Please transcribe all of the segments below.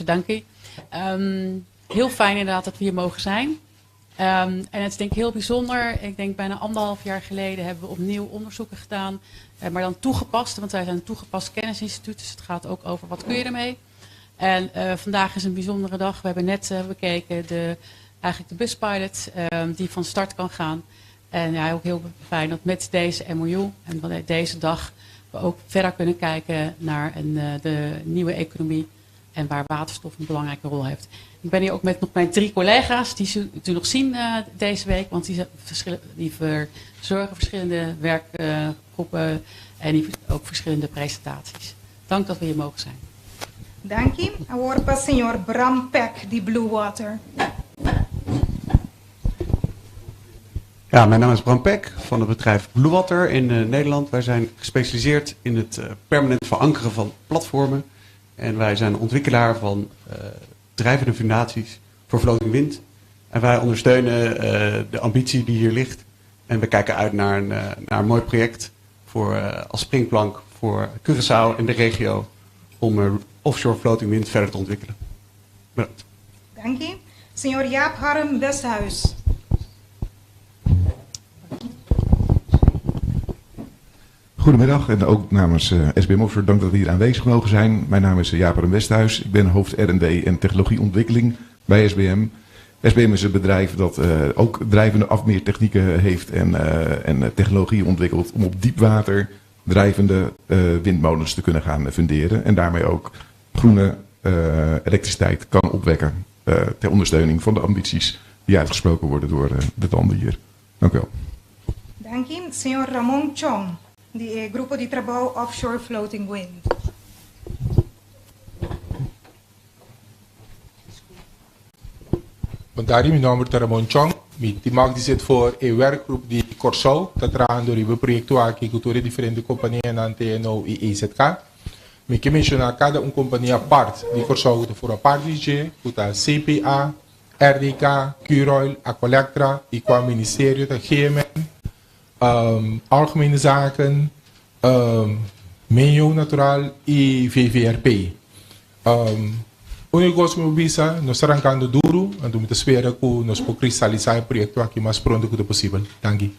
Dank u. Heel fijn inderdaad dat we hier mogen zijn. En het is denk ik heel bijzonder. Ik denk bijna 1,5 jaar geleden hebben we opnieuw onderzoeken gedaan. Maar dan toegepast, want wij zijn een toegepast kennisinstituut. Dus het gaat ook over wat kun je ermee. En vandaag is een bijzondere dag. We hebben net bekeken eigenlijk de buspilot die van start kan gaan. En ja, ook heel fijn dat met deze MOU en deze dag we ook verder kunnen kijken naar de nieuwe economie en waar waterstof een belangrijke rol heeft. Ik ben hier ook met nog mijn 3 collega's die u nog zien deze week, want die verzorgen verschillende werkgroepen en die ook verschillende presentaties. Dank dat we hier mogen zijn. Dank u. Agora senhor Bram Peck, die Blue Water. Ja, mijn naam is Bram Peck van het bedrijf Blue Water in Nederland. Wij zijn gespecialiseerd in het permanent verankeren van platformen. En wij zijn ontwikkelaar van drijvende fundaties voor floating wind. En wij ondersteunen de ambitie die hier ligt. En we kijken uit naar een mooi project als springplank voor Curaçao en de regio om offshore floating wind verder te ontwikkelen. Bedankt. Dank u. Senhor Jaap Harm Westhuis. Goedemiddag en ook namens SBM Offshore dank dat we hier aanwezig mogen zijn. Mijn naam is Jaap Harm Westhuis. Ik ben hoofd R&D en technologieontwikkeling bij SBM. SBM is een bedrijf dat ook drijvende afmeertechnieken heeft en technologie ontwikkelt om op diep water drijvende windmolens te kunnen gaan funderen. En daarmee ook groene elektriciteit kan opwekken ter ondersteuning van de ambities die uitgesproken worden door de tanden hier. Dank u wel. Dank u. Senhor Ramon Chong, die Grupo de Trabalho Offshore Floating Wind. Vandaar mijn naam is Ramon Chong. Die maakt die zit voor een werkgroep die Curaçao, dat eraan door die projecten waar ik door differente compagnieën aan TNO en EZK. Ik commissioneer cada compagnie apart die Curaçao voor apart DJ, CPA, RDK, Curoil, Aqualectra, qua ministerie, de GMN, Algemene Zaken, Menio Natural en VVRP. Onde me visa, nós arrancando duro, e nós espera que nós possamos cristalizar o projeto aqui mais pronto que possível. Dank u.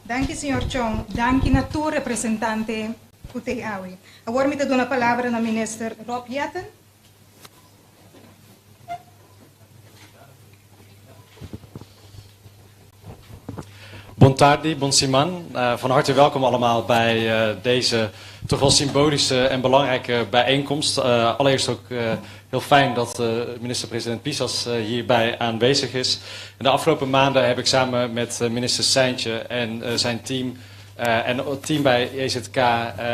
Dank u, senhor Chong. Dank u, nato representante UTAWI. Agora me dou a palavra na minister Rob Jetten. Bon tardi, bon siman. Van harte welkom allemaal bij deze toch wel symbolische en belangrijke bijeenkomst. Allereerst ook heel fijn dat minister-president Pisas hierbij aanwezig is. In de afgelopen maanden heb ik samen met minister Seintje en zijn team en het team bij EZK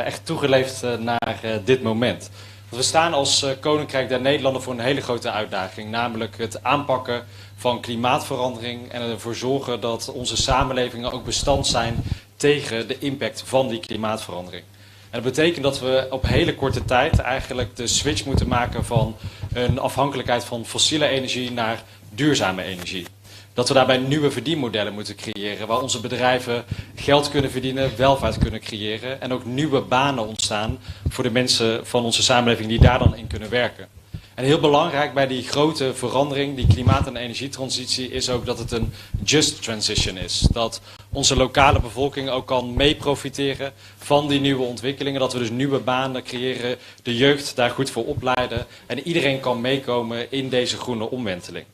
echt toegeleefd naar dit moment. Want we staan als Koninkrijk der Nederlanden voor een hele grote uitdaging, namelijk het aanpakken van klimaatverandering en ervoor zorgen dat onze samenlevingen ook bestand zijn tegen de impact van die klimaatverandering. En dat betekent dat we op hele korte tijd eigenlijk de switch moeten maken van een afhankelijkheid van fossiele energie naar duurzame energie. Dat we daarbij nieuwe verdienmodellen moeten creëren waar onze bedrijven geld kunnen verdienen, welvaart kunnen creëren en ook nieuwe banen ontstaan voor de mensen van onze samenleving die daar dan in kunnen werken. En heel belangrijk bij die grote verandering, die klimaat- en energietransitie, is ook dat het een just transition is. Dat onze lokale bevolking ook kan mee profiteren van die nieuwe ontwikkelingen. Dat we dus nieuwe banen creëren, de jeugd daar goed voor opleiden en iedereen kan meekomen in deze groene omwenteling.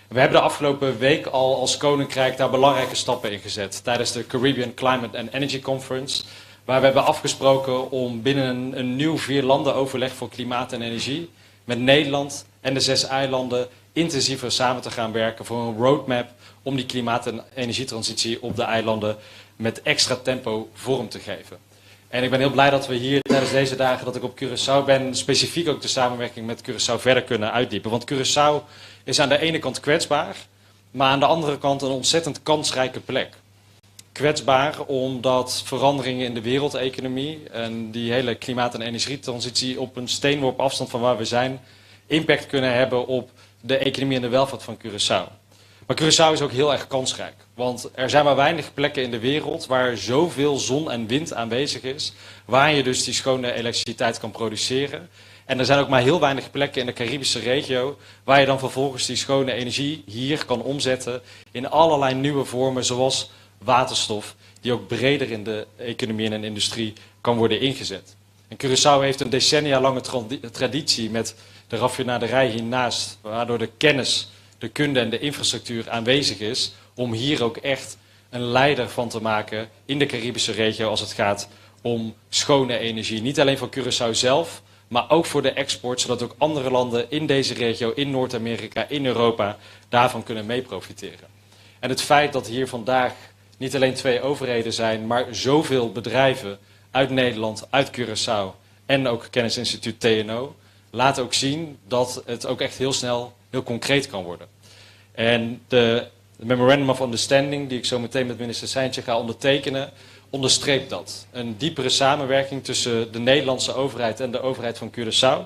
We hebben de afgelopen week al als Koninkrijk daar belangrijke stappen in gezet tijdens de Caribbean Climate and Energy Conference, waar we hebben afgesproken om binnen een nieuw 4-landen-overleg voor klimaat en energie met Nederland en de 6 eilanden intensiever samen te gaan werken voor een roadmap om die klimaat- en energietransitie op de eilanden met extra tempo vorm te geven. En ik ben heel blij dat we hier tijdens deze dagen, dat ik op Curaçao ben, specifiek ook de samenwerking met Curaçao verder kunnen uitdiepen. Want Curaçao is aan de ene kant kwetsbaar, maar aan de andere kant een ontzettend kansrijke plek. Kwetsbaar omdat veranderingen in de wereldeconomie en die hele klimaat- en energietransitie op een steenworp afstand van waar we zijn impact kunnen hebben op de economie en de welvaart van Curaçao. Maar Curaçao is ook heel erg kansrijk, want er zijn maar weinig plekken in de wereld waar zoveel zon en wind aanwezig is, waar je dus die schone elektriciteit kan produceren En er zijn ook maar heel weinig plekken in de Caribische regio waar je dan vervolgens die schone energie hier kan omzetten in allerlei nieuwe vormen zoals waterstof, die ook breder in de economie en de industrie kan worden ingezet. En Curaçao heeft een decennia lange traditie met de raffinaderij hiernaast, waardoor de kennis, de kunde en de infrastructuur aanwezig is om hier ook echt een leider van te maken in de Caribische regio als het gaat om schone energie. Niet alleen voor Curaçao zelf, maar ook voor de export, zodat ook andere landen in deze regio, in Noord-Amerika, in Europa, daarvan kunnen meeprofiteren. En het feit dat hier vandaag niet alleen 2 overheden zijn, maar zoveel bedrijven uit Nederland, uit Curaçao en ook kennisinstituut TNO, laat ook zien dat het ook echt heel snel heel concreet kan worden. En de Memorandum of Understanding, die ik zo meteen met minister Seintje ga ondertekenen, onderstreept dat. Een diepere samenwerking tussen de Nederlandse overheid en de overheid van Curaçao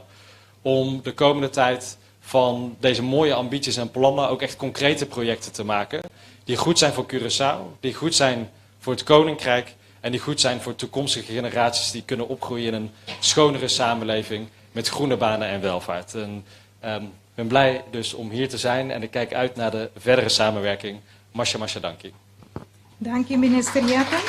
om de komende tijd van deze mooie ambities en plannen ook echt concrete projecten te maken die goed zijn voor Curaçao, die goed zijn voor het Koninkrijk en die goed zijn voor toekomstige generaties die kunnen opgroeien in een schonere samenleving met groene banen en welvaart. En, ik ben blij dus om hier te zijn en ik kijk uit naar de verdere samenwerking. Masha Masha dankie. Dank je, minister Japan.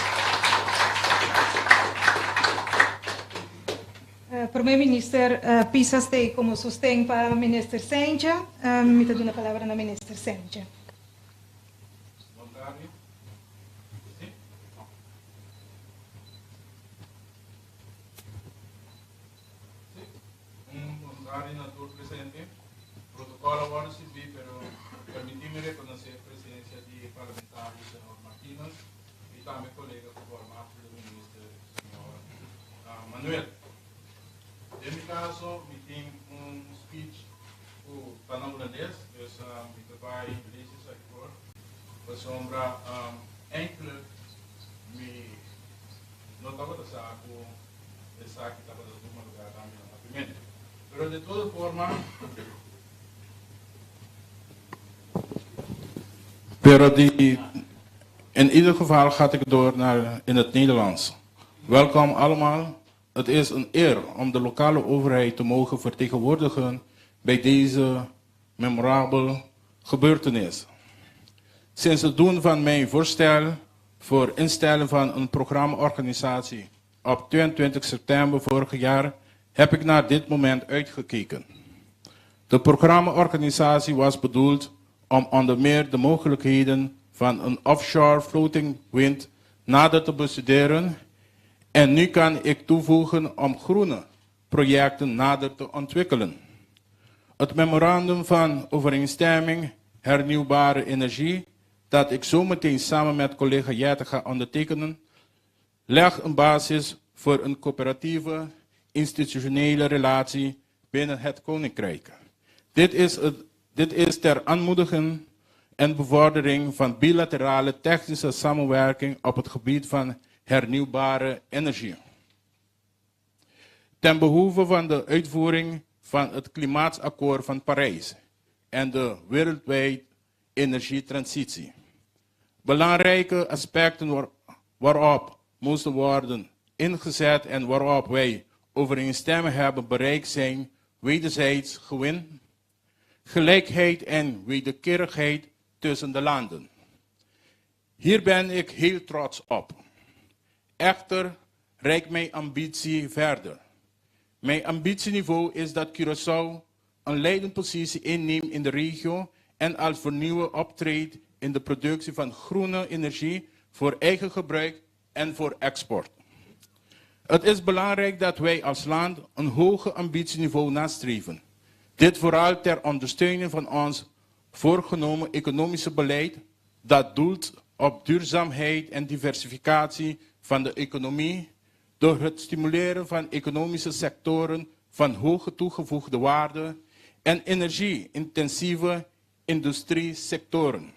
Primeiro minister Pisa stay como sustém para minister Seintje. Me te dou a palavra na minister Seintje. Protocolo agora se vê, pero permiti-me reconhecer a presença de parlamentares, senhor Martínez, e também colega por formato do ministro, senhor Manuel. Em meu caso, me tem speech para holandês, dus ik erbij lezen, zeg ik voor. Voor sombra enkele me notava da saco, de saco que estava das duas lugares também na primeira. Pero de toda forma, in ieder geval ga ik door in het Nederlands. Welkom allemaal. Het is een eer om de lokale overheid te mogen vertegenwoordigen bij deze memorabele gebeurtenis. Sinds het doen van mijn voorstel voor instellen van een programmaorganisatie op 22 september vorig jaar heb ik naar dit moment uitgekeken. De programmaorganisatie was bedoeld om onder meer de mogelijkheden van een offshore floating wind nader te bestuderen. En nu kan ik toevoegen om groene projecten nader te ontwikkelen. Het memorandum van overeenstemming hernieuwbare energie, dat ik zometeen samen met collega Jette ga ondertekenen, legt een basis voor een coöperatieve institutionele relatie binnen het Koninkrijk. Dit is ter aanmoediging en bevordering van bilaterale technische samenwerking op het gebied van hernieuwbare energie. Ten behoeve van de uitvoering van het Klimaatakkoord van Parijs en de wereldwijde energietransitie. Belangrijke aspecten waarop moesten worden ingezet en waarop wij overeenstemming hebben bereikt zijn wederzijds gewin, gelijkheid en wederkerigheid tussen de landen. Hier ben ik heel trots op. Echter reikt mijn ambitie verder. Mijn ambitieniveau is dat Curaçao een leidende positie inneemt in de regio en als vernieuwer optreedt in de productie van groene energie voor eigen gebruik en voor export. Het is belangrijk dat wij als land een hoger ambitieniveau nastreven. Dit vooral ter ondersteuning van ons voorgenomen economische beleid dat doelt op duurzaamheid en diversificatie van de economie door het stimuleren van economische sectoren van hoge toegevoegde waarde en energie-intensieve industriesectoren.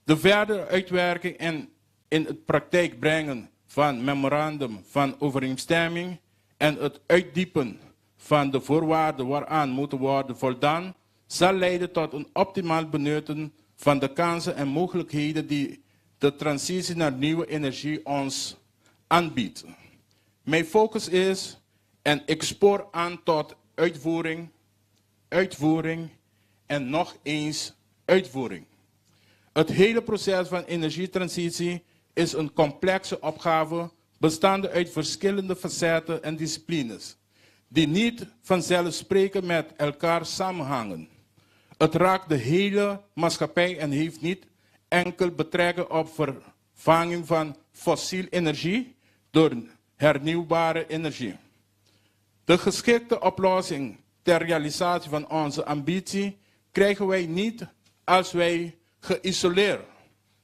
De verdere uitwerking en in het praktijk brengen van memorandum van overeenstemming en het uitdiepen van de voorwaarden waaraan moeten worden voldaan, zal leiden tot een optimaal benutten van de kansen en mogelijkheden die de transitie naar nieuwe energie ons aanbiedt. Mijn focus is En ik spoor aan tot uitvoering, uitvoering en nog eens uitvoering. Het hele proces van energietransitie is een complexe opgave bestaande uit verschillende facetten en disciplines, die niet vanzelfsprekend met elkaar samenhangen. Het raakt de hele maatschappij en heeft niet enkel betrekking op vervanging van fossiel energie door hernieuwbare energie. De geschikte oplossing ter realisatie van onze ambitie krijgen wij niet als wij geïsoleerd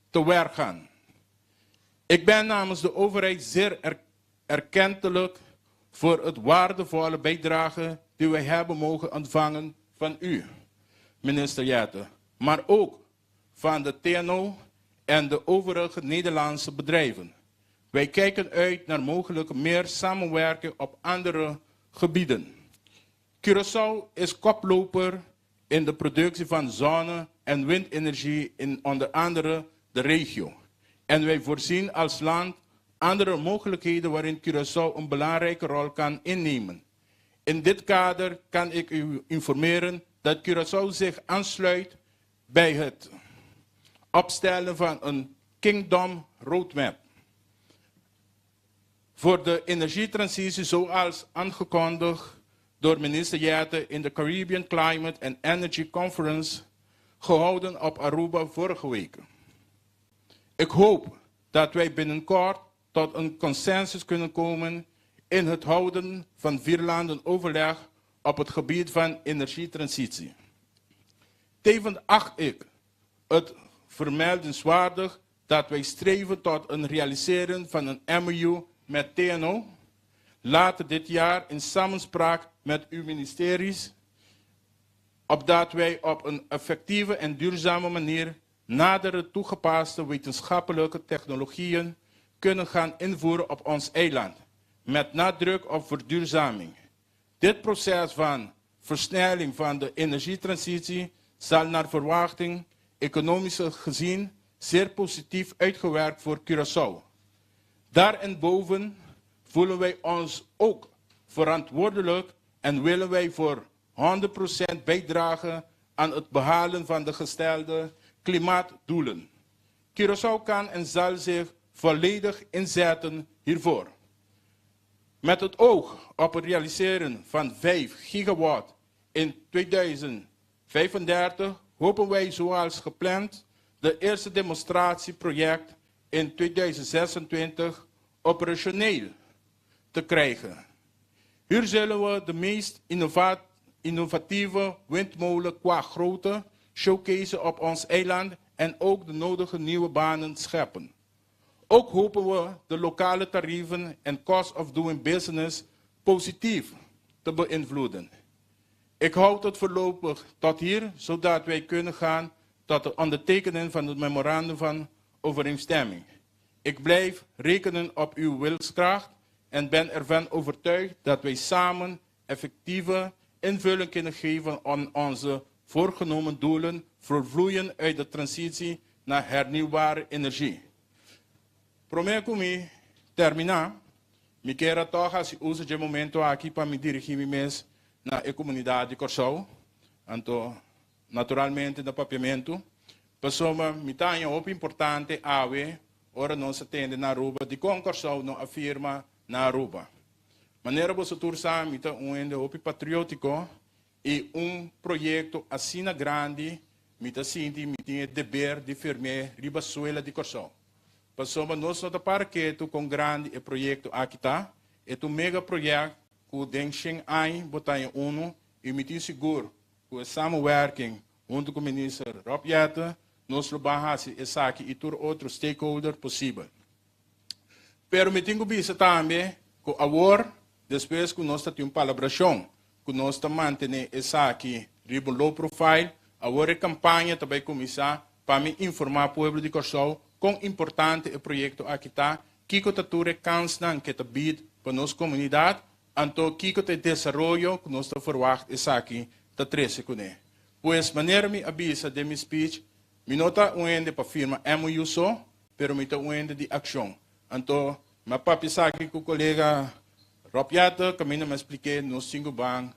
te werk gaan. Ik ben namens de overheid zeer erkentelijk voor het waardevolle bijdrage die wij hebben mogen ontvangen van u, minister Jette, maar ook van de TNO en de overige Nederlandse bedrijven. Wij kijken uit naar mogelijke meer samenwerking op andere gebieden. Curaçao is koploper in de productie van zonne- en windenergie in onder andere de regio. En wij voorzien als land andere mogelijkheden waarin Curaçao een belangrijke rol kan innemen. In dit kader kan ik u informeren dat Curaçao zich aansluit bij het opstellen van een Kingdom Roadmap voor de energietransitie zoals aangekondigd door minister Jette in de Caribbean Climate and Energy Conference gehouden op Aruba vorige week. Ik hoop dat wij binnenkort tot een consensus kunnen komen in het houden van vierlanden overleg op het gebied van energietransitie. Tevens acht ik het vermeldenswaardig dat wij streven tot een realiseren van een MOU met TNO, later dit jaar in samenspraak met uw ministeries, opdat wij op een effectieve en duurzame manier nadere toegepaste wetenschappelijke technologieën kunnen gaan invoeren op ons eiland, met nadruk op verduurzaming. Dit proces van versnelling van de energietransitie zal naar verwachting economisch gezien zeer positief uitgewerkt voor Curaçao. Daarenboven voelen wij ons ook verantwoordelijk en willen wij voor 100% bijdragen aan het behalen van de gestelde klimaatdoelen. Curaçao kan en zal zich volledig inzetten hiervoor. Met het oog op het realiseren van 5 gigawatt in 2035 hopen wij zoals gepland de eerste demonstratieproject in 2026 operationeel te krijgen. Hier zullen we de meest innovatieve windmolen qua grootte showcase op ons eiland en ook de nodige nieuwe banen scheppen. Ook hopen we de lokale tarieven en cost of doing business positief te beïnvloeden. Ik houd het voorlopig tot hier, zodat wij kunnen gaan tot de ondertekening van het memorandum van overeenstemming. Ik blijf rekenen op uw wilskracht en ben ervan overtuigd dat wij samen effectieve invulling kunnen geven aan onze voorgenomen doelen voortvloeien uit de transitie naar hernieuwbare energie. Prometo me terminar, me quero tocar se uso de momento aqui para me dirigir mes na comunidade de Curaçao, então naturalmente no papiamento, pessoa me tem uma importante ave, ora não se atende na Aruba, de com Curaçao não afirma na Aruba. Maneira você tursa me tem um patriótico e projeto assim grande, me tem dever de firmar ribaçuela de Curaçao. Passamos nós no parqueto com grande projeto aqui tá, é um mega projeto que o Dengxing Ai botar em e me tem seguro que o samenwerking junto com o ministro Rob Jette, nós trabalhamos essa aqui e todo outro stakeholder possível. Pero me tem que dizer também que agora, depois que nós temos uma colaboração, que nós mantemos essa aqui, low profile, agora a campanha também começar para me informar o povo de Curaçao com importante projeto aqui está, que a cansa que te bid para nossa comunidade, então que o desenvolvimento que nós verwacht é aqui, está 13 com ele. Pois maneira me avisa de meu speech, me nota ende para firma MOU só, pero me tá ende de ação. Então, me papi aqui com o colega Rob Jette, Camino me expliqué, no singubang,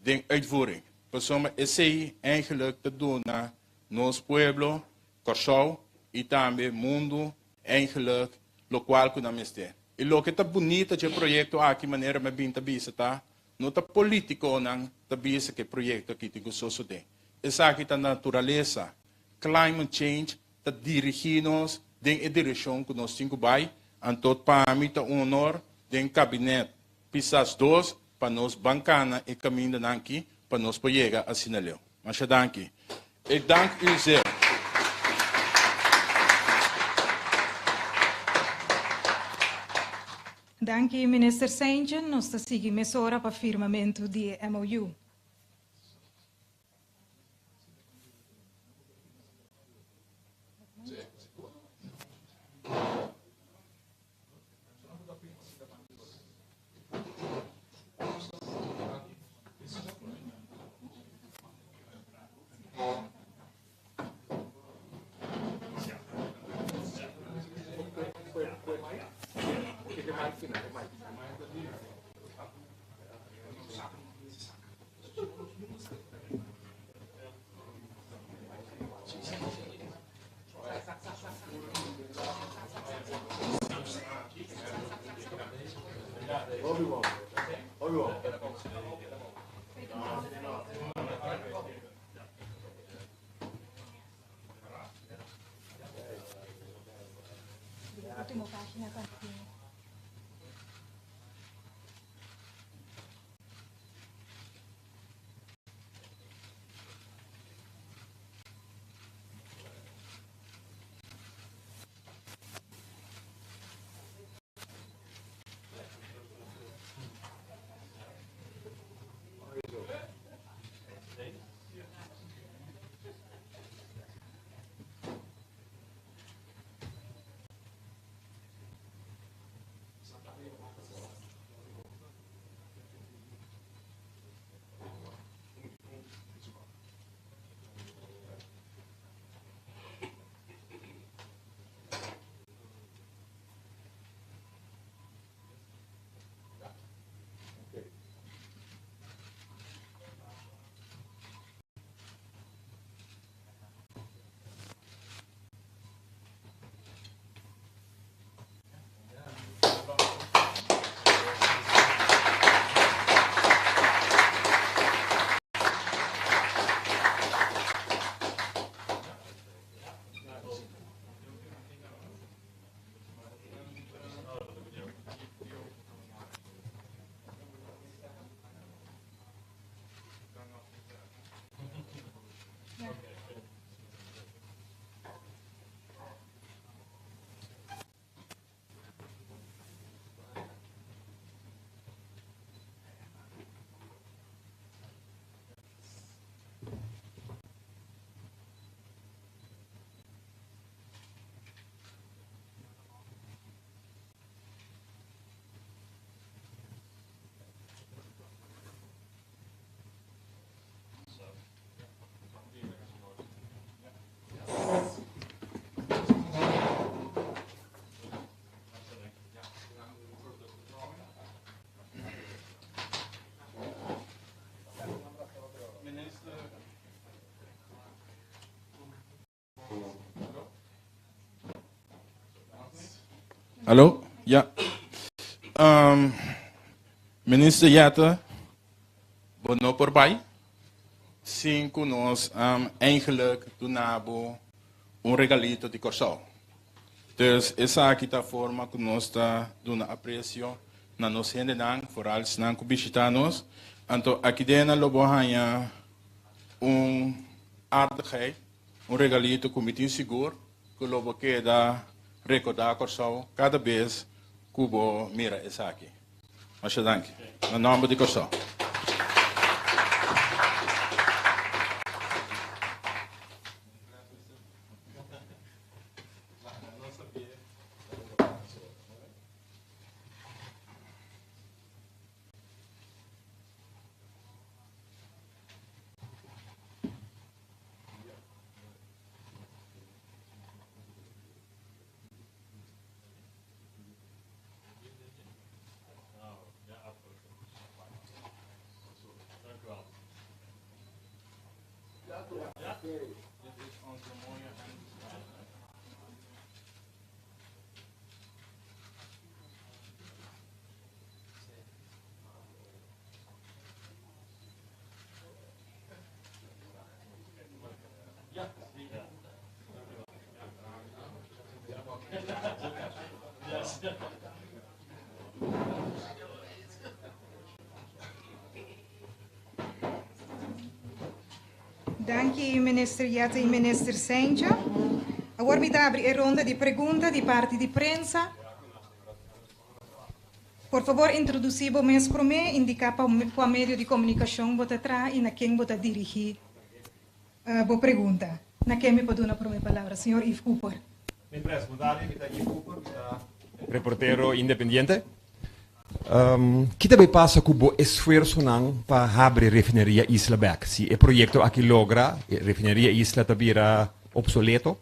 ding uitvoering. Persoon essay eigenlijk te doen naar nos pueblo, Corsou, e também mundo, eigenlijk, local que nós temos. E lo que tá bonito de projeto aqui, maneira me bem tabisa, tá? Não tá político não tabisa que projeto aqui te gostoso tem. Essa aqui tá natureza, climate change, tá dirigindo-nos den a direção que nós temos vai, antot para mim tá honor den cabinet, pisas dois, para nós bancana e caminho aqui, para nós chegar a sinaleu. Mas dank. Ik dank u zeer. Dank u, minister Saintjen. Nós seguimos agora para firmamento de MOU. Hallo? Ja. Minister Jette, bono voorbij. Cinco nós eigenlijk donabo regalito de Corsou. Dus essa aqui tá forma que nós tá dando apreço na nos gente não, vooral na visitanos. Então aqui dentro lobo hanya aardigheid, regalito comitê seguro que lobo queda recordar Corsou cada vez cubo mira essa aqui. Mas dank. Na nome de Corsou. Dank je, minister Yatta e minister Saintja. Agora me abre a ronda de perguntas de parte de prensa. Por favor, introduzir o mês por mim, indicar para o meio de comunicação que está e na quem você dirigir a pergunta. Na quem me pode dar a palavra, senhor Yves Cooper. Reportero independiente. Kita be passa cubo esfuerzo nang pa abre refineria Isla Back. Si e proyecto aqui logra refineria Isla tabira obsoleto.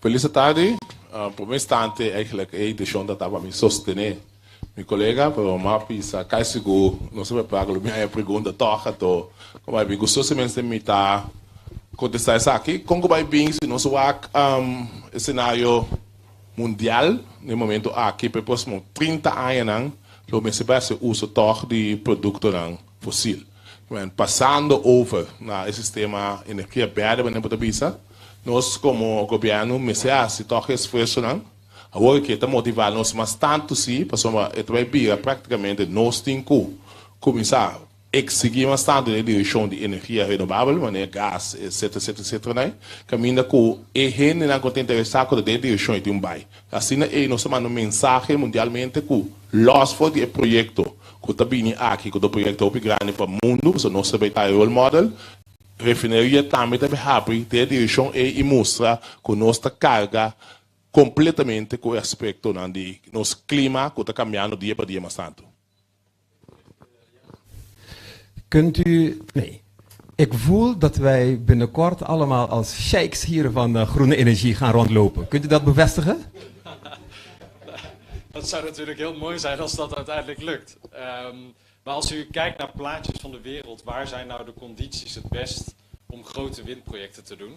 Felice tarde. Por um instante, eigenlijk, deixou de estar para me sostener. Meu colega, para o mapa, cai seguro, não se prepara, a minha pergunta toca, como é bem, gostosamente de me estar contestar isso aqui, como vai bem, se não se vai cenário mundial, no momento aqui, para os 30 anos, o mês se usa toch de produto fóssil. Passando over na sistema energia verde, mas não pode pensar. Nós, como governo, se toca esforço, agora que está motivando nós, mas tanto sim, para vai vir praticamente nós temos que começar a exigir bastante a direção de energia renovável, maneira gás, etc, caminha com a gente não está interessado com a direção de bairro. Assim, nós mandamos mensagem mundialmente que los for de projeto que está vindo aqui, que é o projeto grande para o mundo, porque nós sabemos que é o role model, refineria também deve abrir ter direção e mostrar que nós está carga completamente com o aspecto de nosso clima que está cambiando dia para dia bastante. Kunt u... Nee. Ik voel dat wij binnenkort allemaal als sheiks hier van groene energie gaan rondlopen. Kunt u dat bevestigen? Dat zou natuurlijk heel mooi zijn als dat uiteindelijk lukt. Maar als u kijkt naar plaatjes van de wereld, waar zijn nou de condities het best om grote windprojecten te doen?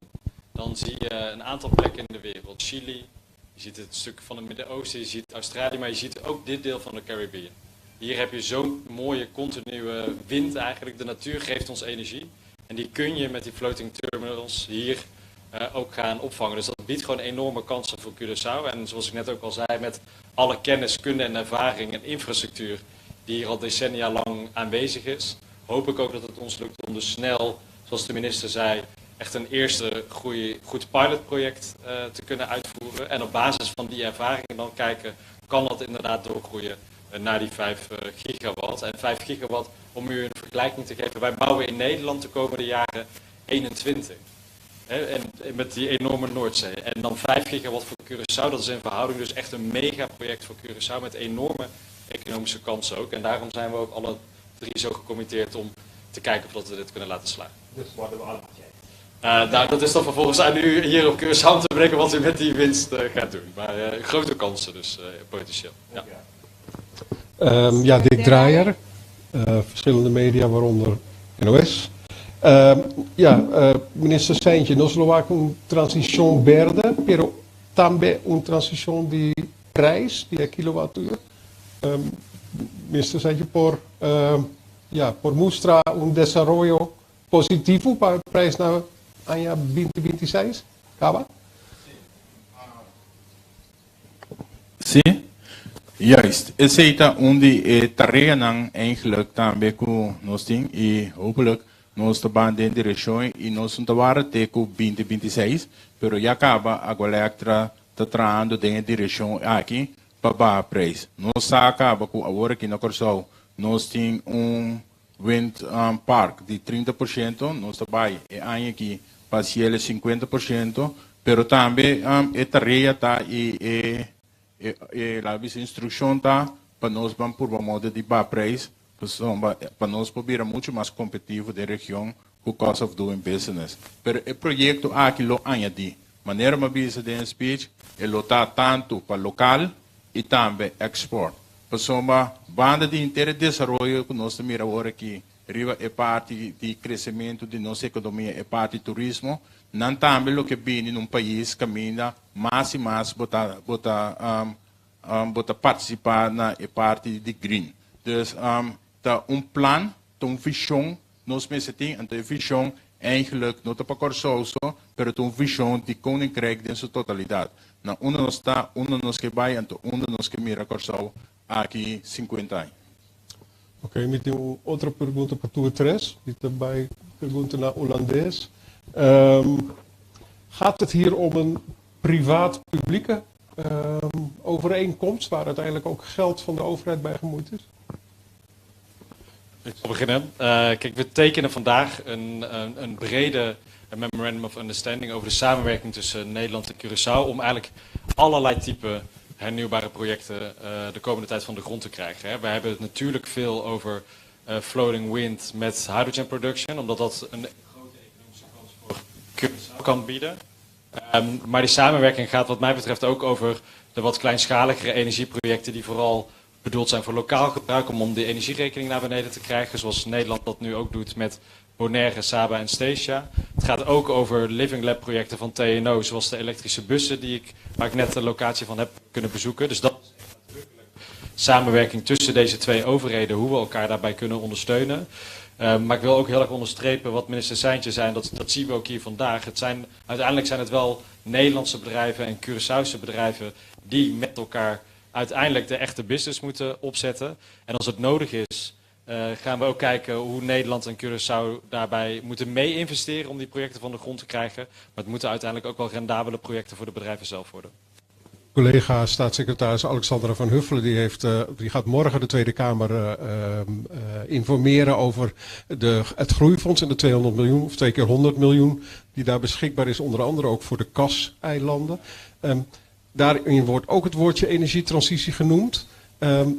Dan zie je een aantal plekken in de wereld. Chili, je ziet het stuk van het Midden-Oosten, je ziet Australië, maar je ziet ook dit deel van de Caribbean. Hier heb je zo'n mooie continue wind eigenlijk. De natuur geeft ons energie. En die kun je met die floating terminals hier ook gaan opvangen. Dus dat biedt gewoon enorme kansen voor Curaçao. En zoals ik net ook al zei, met alle kennis, kunde en ervaring en infrastructuur die hier al decennia lang aanwezig is, hoop ik ook dat het ons lukt om dus snel, zoals de minister zei, echt een eerste goed pilotproject te kunnen uitvoeren. En op basis van die ervaringen dan kijken, kan dat inderdaad doorgroeien naar die 5 gigawatt. En 5 gigawatt, om u een vergelijking te geven, wij bouwen in Nederland de komende jaren 21. En met die enorme Noordzee. En dan 5 gigawatt voor Curaçao, dat is in verhouding dus echt een megaproject voor Curaçao met enorme economische kansen ook. En daarom zijn we ook alle 3 zo gecommitteerd om te kijken of we dit kunnen laten slagen. Dus worden we allemaal nou, dat is dan vervolgens aan u hier op Curaçao te bedenken wat u met die winst gaat doen. Maar grote kansen dus potentieel. Ja. Dick Draaier, verschillende media, waaronder NOS. Minister Saintje, nós logo uma transição verde, pero também uma transição de prijs, de kilowattuur. Minister Saintje, por mostrar desarrollo positivo para o prijs na año 2026, acaba? Sim, juist. Het is onde tarefa não eigenlijk também com nós tem e hopelijk nós estamos em direção e nós não estamos até com 2026, pero já acaba a Golectra está trabalhando em direção aqui para o preço. Nós acaba com agora aqui na Curaçao nós temos wind park de 30%, nós trabalhamos aqui para 50%, pero também a tarefa está e a instrução está para nós vamos por uma moda de baixa preço, para nós poder muito mais competitivo da região com cost of doing business. Pero o projeto aqui lo añadi, maneira uma visa de speech, ele está tanto para local e também export. Pessoa, banda de interdesenvolvimento que nós mira agora aqui, riva é parte de crescimento de nossa economia, é parte de turismo. Não também o que vem num país caminha mais e mais bota participar na parte de green. Dus tá plan, tá visão, nós mensen temos een visão eigenlijk not op elkaar sauso, pero een visão de koninkrijk in zijn totaliteit. Na uno nos está, uno nos que vai, uno nos que mira corso aqui 50 anos. Oké, met een andere pergunta para tu, Tres. Die daarbij pergunta naar Holandees. Gaat het hier om een privaat-publieke overeenkomst, waar uiteindelijk ook geld van de overheid bij gemoeid is? Ik zal beginnen. Kijk, we tekenen vandaag een brede Memorandum of Understanding over de samenwerking tussen Nederland en Curaçao om eigenlijk allerlei type hernieuwbare projecten de komende tijd van de grond te krijgen. Hè. We hebben het natuurlijk veel over floating wind met hydrogen production, omdat dat een grote economische kans voor Curaçao kan bieden. Maar die samenwerking gaat wat mij betreft ook over de wat kleinschaligere energieprojecten die vooral bedoeld zijn voor lokaal gebruik om de energierekening naar beneden te krijgen, zoals Nederland dat nu ook doet met Bonaire, Saba en Statia. Het gaat ook over Living Lab projecten van TNO, zoals de elektrische bussen waar ik net de locatie van heb kunnen bezoeken. Dus dat is echt nadrukkelijk samenwerking tussen deze twee overheden, hoe we elkaar daarbij kunnen ondersteunen. Maar ik wil ook heel erg onderstrepen wat minister Seintje zei, dat zien we ook hier vandaag. Uiteindelijk zijn het wel Nederlandse bedrijven en Curaçaose bedrijven die met elkaar uiteindelijk de echte business moeten opzetten. En als het nodig is, gaan we ook kijken hoe Nederland en Curaçao daarbij moeten mee investeren om die projecten van de grond te krijgen. Maar het moeten uiteindelijk ook wel rendabele projecten voor de bedrijven zelf worden. Collega staatssecretaris Alexandra van Huffelen die gaat morgen de Tweede Kamer informeren over het groeifonds en de 200 miljoen of 2 keer 100 miljoen die daar beschikbaar is, onder andere ook voor de KAS-eilanden. Daarin wordt ook het woordje energietransitie genoemd.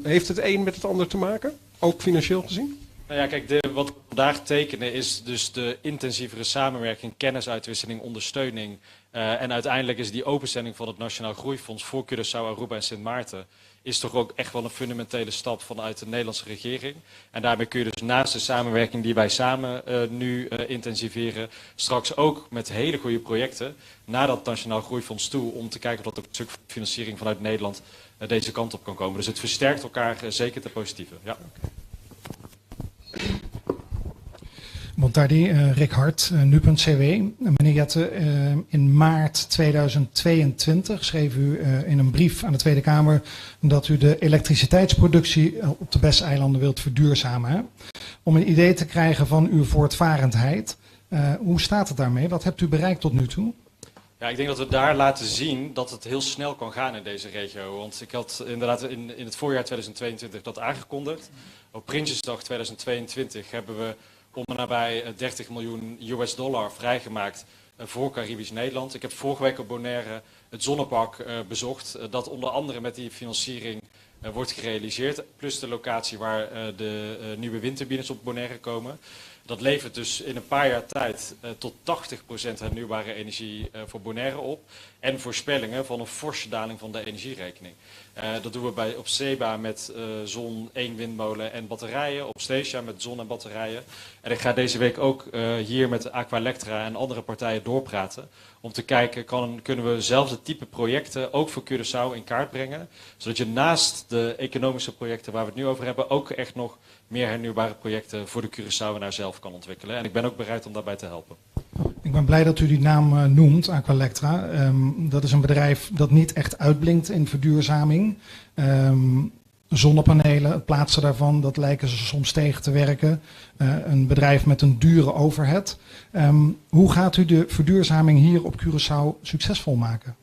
Heeft het een met het ander te maken, ook financieel gezien? Nou ja, kijk, wat we vandaag tekenen is dus de intensievere samenwerking, kennisuitwisseling, ondersteuning. En uiteindelijk is die openstelling van het Nationaal Groeifonds voor Curaçao, Aruba en Sint Maarten is toch ook echt wel een fundamentele stap vanuit de Nederlandse regering. En daarmee kun je dus naast de samenwerking die wij samen nu intensiveren, straks ook met hele goede projecten naar dat Nationaal Groeifonds toe om te kijken of dat ook een stuk financiering vanuit Nederland deze kant op kan komen. Dus het versterkt elkaar zeker ten positieve. Ja. Bontardi, Rick Hart, nu.cw. Meneer Jette, in maart 2022 schreef u in een brief aan de Tweede Kamer dat u de elektriciteitsproductie op de BES-eilanden wilt verduurzamen. Hè? Om een idee te krijgen van uw voortvarendheid. Hoe staat het daarmee? Wat hebt u bereikt tot nu toe? Ja, ik denk dat we daar laten zien dat het heel snel kan gaan in deze regio. Want ik had inderdaad in het voorjaar 2022 dat aangekondigd. Op Prinsjesdag 2022 hebben we om en nabij $30 miljoen vrijgemaakt voor Caribisch Nederland. Ik heb vorige week op Bonaire het zonnepark bezocht, dat onder andere met die financiering wordt gerealiseerd. Plus de locatie waar de nieuwe windturbines op Bonaire komen. Dat levert dus in een paar jaar tijd tot 80% hernieuwbare energie voor Bonaire op. En voorspellingen van een forse daling van de energierekening. Dat doen we op Seba met zon, 1 windmolen en batterijen. Op Statia met zon en batterijen. En ik ga deze week ook hier met Aqualectra en andere partijen doorpraten. Om te kijken, kunnen we dezelfde type projecten ook voor Curaçao in kaart brengen. Zodat je naast de economische projecten waar we het nu over hebben, ook echt nog meer hernieuwbare projecten voor de Curaçaoenaar zelf kan ontwikkelen. En ik ben ook bereid om daarbij te helpen. Ik ben blij dat u die naam noemt, Aqualectra. Dat is een bedrijf dat niet echt uitblinkt in verduurzaming. Zonnepanelen, het plaatsen daarvan, dat lijken ze soms tegen te werken. Een bedrijf met een dure overhead. Hoe gaat u de verduurzaming hier op Curaçao succesvol maken?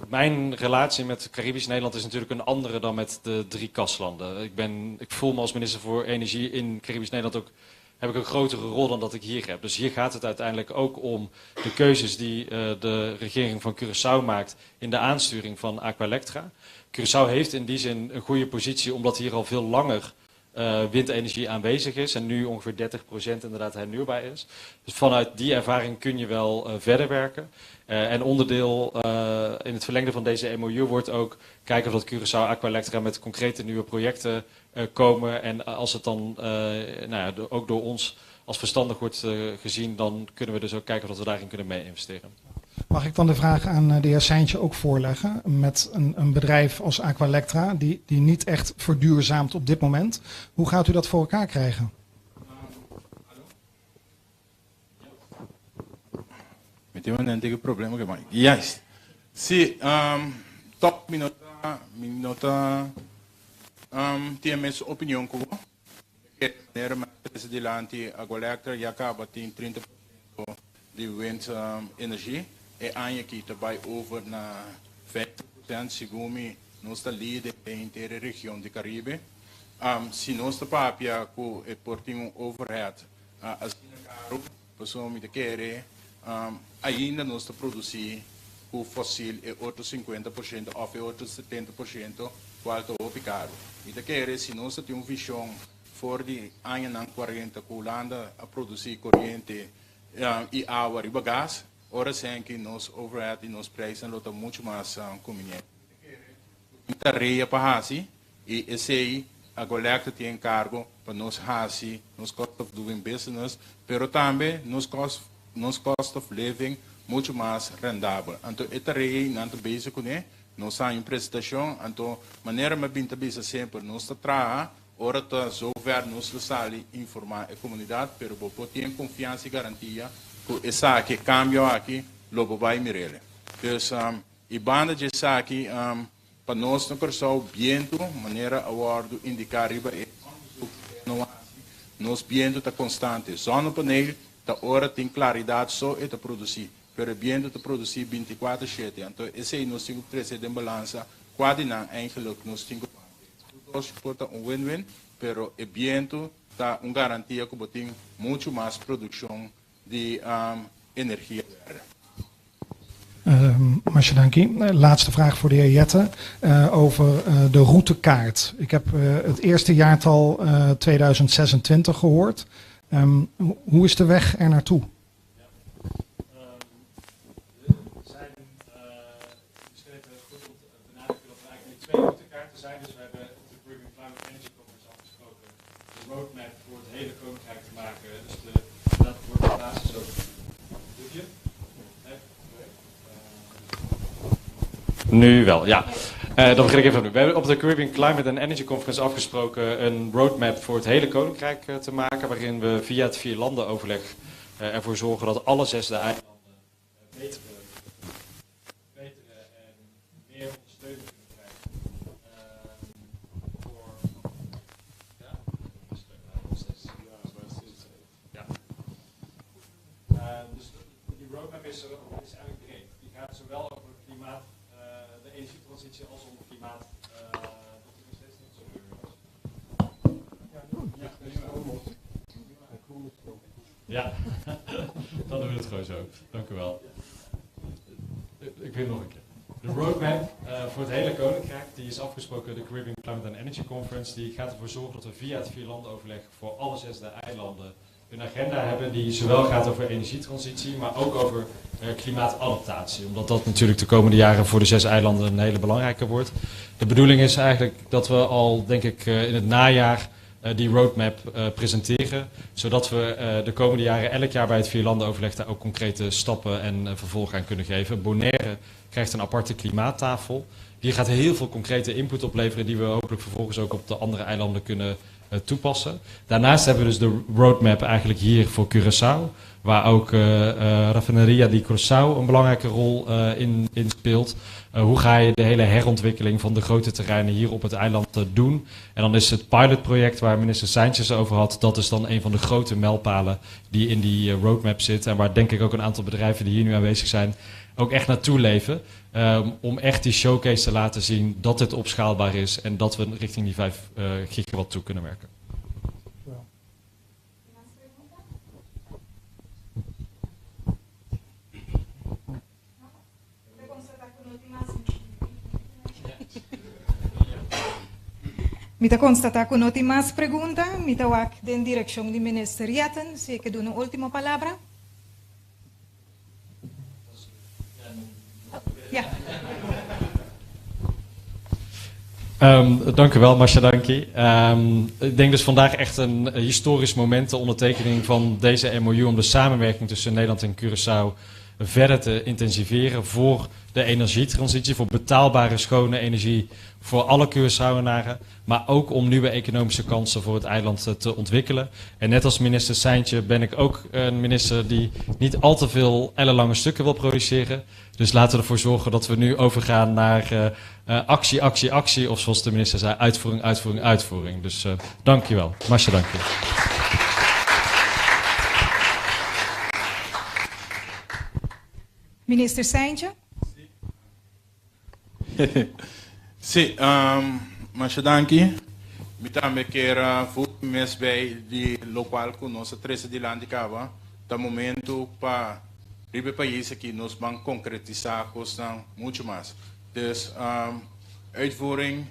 Mijn relatie met Caribisch Nederland is natuurlijk een andere dan met de 3 KAS-landen. Ik voel me als minister voor Energie in Caribisch Nederland ook, heb ik een grotere rol dan dat ik hier heb. Dus hier gaat het uiteindelijk ook om de keuzes die de regering van Curaçao maakt in de aansturing van Aqualectra. Curaçao heeft in die zin een goede positie omdat hier al veel langer windenergie aanwezig is en nu ongeveer 30% inderdaad hernieuwbaar is. Dus vanuit die ervaring kun je wel verder werken. En onderdeel in het verlengde van deze MOU wordt ook kijken of dat Curaçao Aqualectra met concrete nieuwe projecten komen. En als het dan ook door ons als verstandig wordt gezien, dan kunnen we dus ook kijken of we daarin kunnen mee investeren. Mag ik dan de vraag aan de heer Seintje ook voorleggen? Met een bedrijf als Aqualectra, die niet echt verduurzaamt op dit moment. Hoe gaat u dat voor elkaar krijgen? Mettevano problema che mai. Yes. Sì, top minota tinha minha opinião com que era mais presidente Aqualectra já acaba tem 30% de wind energie e anja que também over na 50% segundo nós está líder em inteira região de Caribe. Se nós está papia com e portinho overhead assim caro pessoal me querer ainda nós produzir com fóssil e outros 50% ou outros 70% quanto o caro. E daquele se nós temos visão for de ano 40 com Holanda a produzir corrente e água e gás, ora sim que nós overhead e nós preços lota muito mais conveniente. Tarefa para assim e esse a Aqualectra tem cargo para nós assim nos cost of doing business, pero também nos cost of living muito mais rendável. Então, esta rei não é básico, né? Nós temos prestação, então, maneira mais bem também sempre nós trabalhamos, ora tá zover nos sali informar a comunidade, pero por ter confiança e garantia que essa que cambio aqui, logo vai mirele. Então, e banda de essa aqui, para nós no Curaçao, viento, maneira awardo indicar riba nós viento tá constante, só no painel da hora tem claridade só e tá produzir, pero viento tá produzir 24/7, então esse aí nós temos que trazer em balança, quase não eigenlijk nós temos que win-win, pero o viento tá garantia que tem muito mais produção de energie. Marcia Dankie. Laatste vraag voor de heer Jette over de routekaart. Ik heb het eerste jaartal 2026 gehoord. Hoe is de weg er naartoe? We zijn misschien even goed om te benadrukken dat er eigenlijk nu 2 routekaarten zijn. Dus we hebben op de Caribbean Climate Energy Conference afgesproken de roadmap voor het hele Koninkrijk te maken. Dus dat wordt de basis ook. Doe je? Nu wel, ja. Dan begin ik even opnieuw. We hebben op de Caribbean Climate and Energy Conference afgesproken een roadmap voor het hele Koninkrijk te maken, waarin we via het 4-landen-overleg ervoor zorgen dat alle 6 eilanden betere en meer ondersteuning kunnen krijgen. Dus die roadmap is eigenlijk breed. Die gaat zowel over klimaat, de energietransitie als om klimaat. Ja, dan doen we het gewoon zo. Dank u wel. Ik wil nog een keer. De roadmap voor het hele Koninkrijk, die is afgesproken, de Caribbean Climate and Energy Conference, die gaat ervoor zorgen dat we via het 4-landen-overleg voor alle 6 eilanden een agenda hebben die zowel gaat over energietransitie, maar ook over klimaatadaptatie. Omdat dat natuurlijk de komende jaren voor de 6 eilanden een hele belangrijke wordt. De bedoeling is eigenlijk dat we al, denk ik, in het najaar die roadmap presenteren. Zodat we de komende jaren elk jaar bij het 4-landen-overleg daar ook concrete stappen en vervolg aan kunnen geven. Bonaire krijgt een aparte klimaattafel. Die gaat heel veel concrete input opleveren die we hopelijk vervolgens ook op de andere eilanden kunnen toepassen. Daarnaast hebben we dus de roadmap eigenlijk hier voor Curaçao, waar ook Raffineria di Curaçao een belangrijke rol in speelt. Hoe ga je de hele herontwikkeling van de grote terreinen hier op het eiland doen? En dan is het pilotproject waar minister Seintjes over had, dat is dan een van de grote mijlpalen die in die roadmap zit. En waar denk ik ook een aantal bedrijven die hier nu aanwezig zijn ook echt naartoe leven. Om echt die showcase te laten zien dat dit opschaalbaar is en dat we richting die 5 gigawatt toe kunnen werken. Mita constatar que não tem mais pergunta, mita wak den direção do ministro Yaten, se que dou uma última palavra. Ja. Dank u wel, Masha Danki. Ik denk dus vandaag echt een historisch moment, de ondertekening van deze MOU om de samenwerking tussen Nederland en Curaçao verder te intensiveren voor de energietransitie, voor betaalbare schone energie voor alle Curaçaoenaren, maar ook om nieuwe economische kansen voor het eiland te ontwikkelen. En net als minister Seintje ben ik ook een minister die niet al te veel ellenlange stukken wil produceren. Dus laten we ervoor zorgen dat we nu overgaan naar actie, actie, actie, of zoals de minister zei, uitvoering, uitvoering, uitvoering. Dus dank je wel. Masha, dank je. Minister Seintje. Sim, mas danke. Me também quero mês bem de local com nossa três de landicava. Tá momento para ribe país aqui nós vamos concretizar coisas muito mais. Dus uitvoering,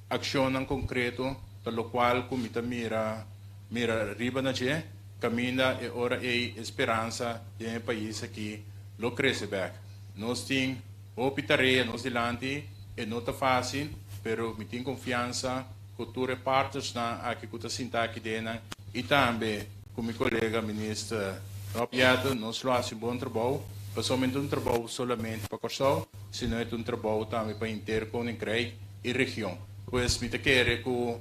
ação concreto, da local com mira riba na je, caminha e ora e esperança de país aqui lo cresce back. Nós tem opitaria nós dilante e não tá fácil, pero me tem confiança que tu repartes na aqui que tu sinta aqui dentro e também com meu colega ministro Rob Yaten, nós fazemos um bom trabalho, mas somente um trabalho solamente para Curaçao, senão é um trabalho também para intercomunicar e região. Pois me quero que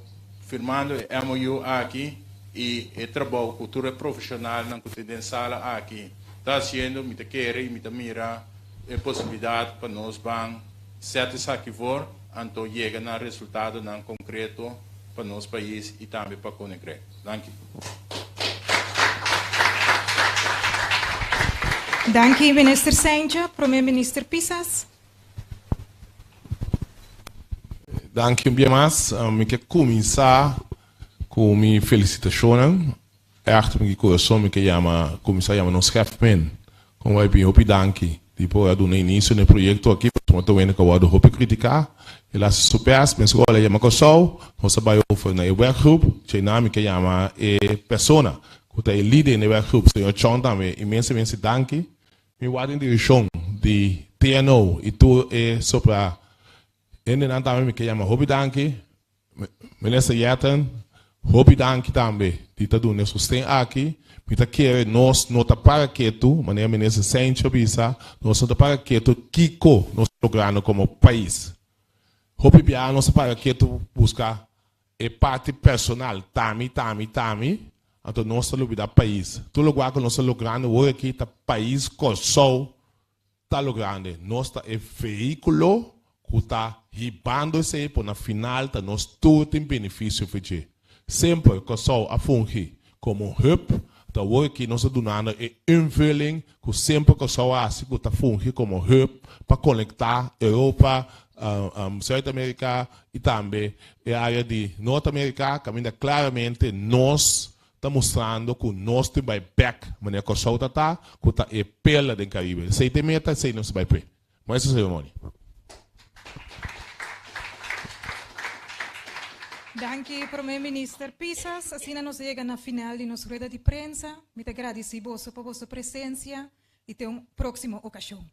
firmando o MOU aqui e o trabalho cultura profissional na cotidiana aqui está sendo me quero e me mira a possibilidade para nós vamos satisfazer aqui for, então chega no resultado não concreto para nosso país e também para Conecre. Danke. Danke, minister Seintje. Primeiro-minister Pisas. Danke bem mais. Eu quero começar com minha felicitação. Echt mijn coração me chama, começar a nos chefe como vai bem, hopi danke. Tipo, eu do início no projeto aqui, mas tô vendo que eu vou hopi criticar. Ele se supera, mas agora ele chama Curaçao, nós trabalhamos na workgroup, que nome que chama persona, que é líder na workgroup, senhor John também, imensamente danke. Me guardo em direção de TNO e tu é sopra. Ele não também me chama hopi danke, minister Yaten. Hopi danke também, de tá dando sustento aqui, me tá querendo nós não tá para que tu, maneira ministro Seintje bisa, nós não tá para que tu Kiko nós logrando como país. Hopi bia nós para que tu buscar a parte personal, tami, então nós tá logrando país. Tu lugar que nós tá logrando hoje aqui tá país Curaçao tá logrando, nós tá é veículo que tá ribando-se por na final tá nós tudo tem benefício para ti. Sempre Curaçao a fungir como um hub, da hoje que nós estamos dando a invulling, que sempre Curaçao a se está fungir como um hub para conectar Europa, Sul-América e também a área de Norte-América, caminha claramente nós está mostrando que nós temos back, mas Curaçao está, que está a perla do Caribe. Sei de meta, sei não se vai per. Mas essa cerimônia. Danke, primeiro-minister Pisas. Assim nós chegamos na final de nossa rueda de prensa. Muito agradecido por vossa presença e até uma próxima ocasião.